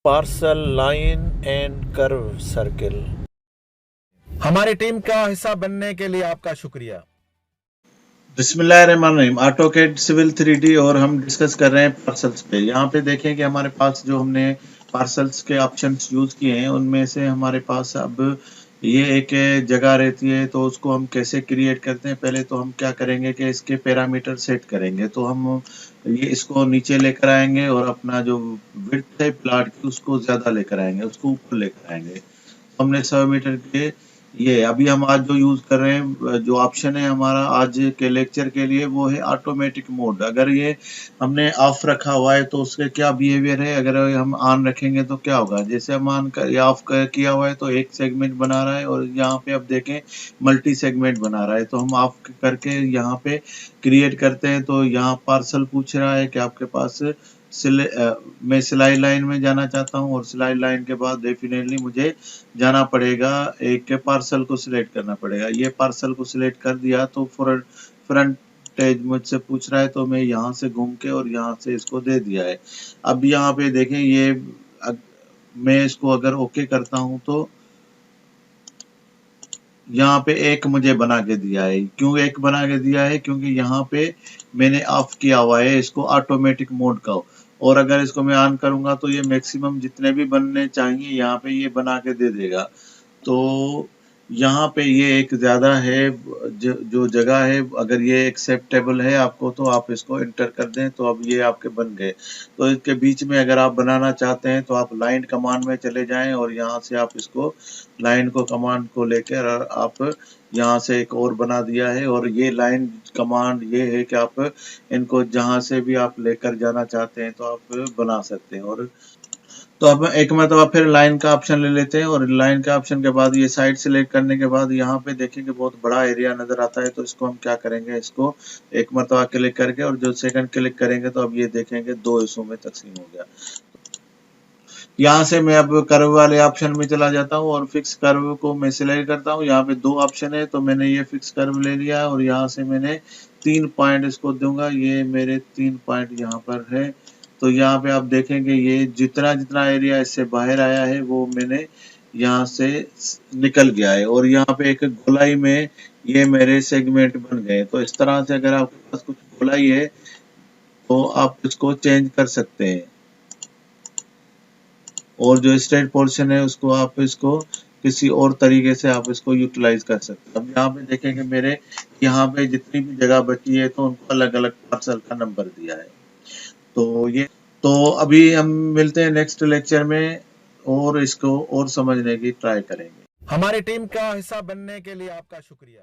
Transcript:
Parcel line and curve circle. हमारी team का हिस्सा बनने के लिए आपका शुक्रिया। बिस्मिल्लाहिर्रहमानिर्रहीम। ऑटोकैड सिविल 3D और हम डिस्कस कर रहे हैं पार्सल्स पे। यहाँ पे देखें कि हमारे पास जो हमने पार्सल्स के ऑप्शंस यूज़ किए हैं उनमें से हमारे पास अब ये एक जगह रहती है, तो उसको हम कैसे क्रिएट करते हैं। पहले तो हम क्या करेंगे कि इसके पैरामीटर सेट करेंगे। तो हम ये इसको नीचे लेकर आएंगे और अपना जो विड्थ है प्लॉट की उसको ज़्यादा लेकर आएंगे, उसको ऊपर लेकर आएंगे। तो हमने 100 मीटर के ये अभी हम आज जो यूज कर रहे हैं, जो ऑप्शन है हमारा आज के लेक्चर के लिए, वो है ऑटोमेटिक मोड। अगर ये हमने ऑफ रखा हुआ है तो उसका क्या बिहेवियर है, अगर हम ऑन रखेंगे तो क्या होगा। जैसे हम ऑन कर या ऑफ किया हुआ है तो एक सेगमेंट बना रहा है, और यहाँ पे अब देखें मल्टी सेगमेंट बना रहा है। तो हम ऑफ करके यहाँ पे क्रिएट करते हैं तो यहाँ पार्सल पूछ रहा है कि आपके पास मैं सिलाई लाइन में जाना चाहता हूँ, और सिलाई लाइन के बाद डेफिनेटली मुझे जाना पड़ेगा, एक पार्सल को सिलेक्ट करना पड़ेगा। ये पार्सल को सिलेक्ट कर दिया तो फ्रंट पेज मुझसे पूछ रहा है, तो मैं यहाँ से घूम के और यहाँ से इसको दे दिया है। अब यहाँ पे देखें ये मैं इसको अगर ओके करता हूँ तो यहाँ पे एक मुझे बना के दिया है। क्यों एक बना के दिया है? क्योंकि यहाँ पे मैंने ऑफ किया हुआ है इसको ऑटोमेटिक मोड का, और अगर इसको मैं ऑन करूंगा तो ये मैक्सिमम जितने भी बनने चाहिए यहाँ पे ये बना के दे देगा। तो यहाँ पे ये एक ज़्यादा है जो जगह है, अगर ये एक्सेप्टेबल है आपको तो आप इसको इंटर कर दें। तो अब ये आपके बन गए। तो इसके बीच में अगर आप बनाना चाहते हैं तो आप लाइन कमांड में चले जाएं, और यहाँ से आप इसको लाइन को कमांड को लेकर आप यहाँ से एक और बना दिया है। और ये लाइन कमांड ये है कि आप इनको जहाँ से भी आप लेकर जाना चाहते हैं तो आप बना सकते हैं। और तो अब एक मतलब आप फिर लाइन का ऑप्शन ले लेते हैं, और लाइन का ऑप्शन के बाद ये साइड सेलेक्ट करने के बाद यहाँ पे देखेंगे बहुत बड़ा एरिया नजर आता है। तो इसको हम क्या करेंगे, इसको एक मरतबा क्लिक करके और जो सेकंड क्लिक करेंगे तो अब ये देखेंगे 2 हिस्सों में तकसीम हो गया। यहाँ से मैं अब कर्व वाले ऑप्शन में चला जाता हूँ और फिक्स कर्व को मैं सिलेक्ट करता हूँ। यहाँ पे 2 ऑप्शन है, तो मैंने ये फिक्स कर्व ले लिया है, और यहाँ से मैंने 3 पॉइंट इसको दूंगा। ये मेरे 3 पॉइंट यहाँ पर है। तो यहाँ पे आप देखेंगे ये जितना जितना एरिया इससे बाहर आया है वो मैंने यहाँ से निकल गया है, और यहाँ पे एक गोलाई में ये मेरे सेगमेंट बन गए। तो इस तरह से अगर आपके पास कुछ गोलाई है तो आप इसको चेंज कर सकते हैं, और जो स्ट्रेट पोर्शन है उसको आप इसको किसी और तरीके से आप इसको यूटिलाइज कर सकते हैं। अब यहाँ पे देखेंगे मेरे यहाँ पे जितनी भी जगह बची है तो उनको अलग अलग पार्सल का नंबर दिया है। तो अभी हम मिलते हैं नेक्स्ट लेक्चर में, और इसको और समझने की ट्राई करेंगे। हमारी टीम का हिस्सा बनने के लिए आपका शुक्रिया।